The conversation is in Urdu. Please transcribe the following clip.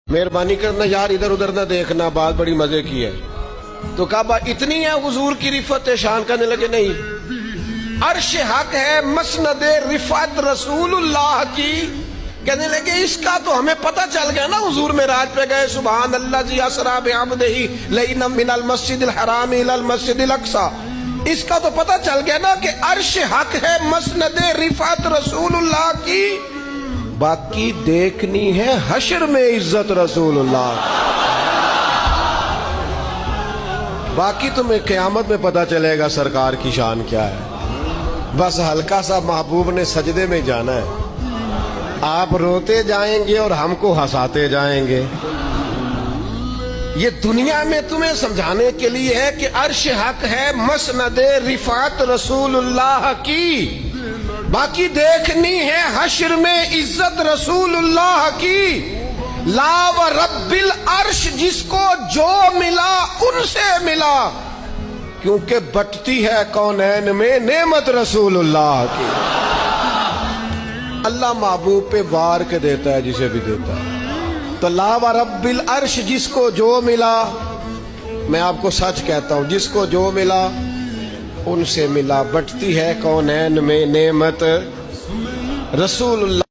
مہربانی کرنا یار ادھر ادھر نہ دیکھنا، بات بڑی مزے کی ہے۔ تو کعبہ اتنی ہے حضور کی رفعت شان، کرنے لگے نہیں، عرش حق ہے مسند رفعت رسول اللہ کی، کہنے لگے اس کا تو ہمیں پتہ چل گیا نا، حضور معراج پہ گئے، سبحان اللہ جی اسرا بعبدہ لیلا من المسجد الحرام الى المسجد الاقصی، اس کا تو پتہ چل گیا نا کہ عرش حق ہے مسند رفعت رسول اللہ کی، باقی دیکھنی ہے حشر میں عزت رسول اللہ، باقی تمہیں قیامت میں پتہ چلے گا سرکار کی شان کیا ہے۔ بس ہلکا سا محبوب نے سجدے میں جانا ہے، آپ روتے جائیں گے اور ہم کو ہنساتے جائیں گے۔ یہ دنیا میں تمہیں سمجھانے کے لیے ہے کہ عرش حق ہے مسند رفعت رسول اللہ کی، باقی دیکھنی ہے حشر میں عزت رسول اللہ کی۔ لا و رب العرش، جس کو جو ملا ان سے ملا، کیونکہ بٹتی ہے کونین میں نعمت رسول اللہ کی۔ اللہ محبوب پہ وار کے دیتا ہے جسے بھی دیتا ہے، تو لا و رب العرش، جس کو جو ملا، میں آپ کو سچ کہتا ہوں جس کو جو ملا ان سے ملا، بٹتی ہے کونین میں نعمت رسول اللہ۔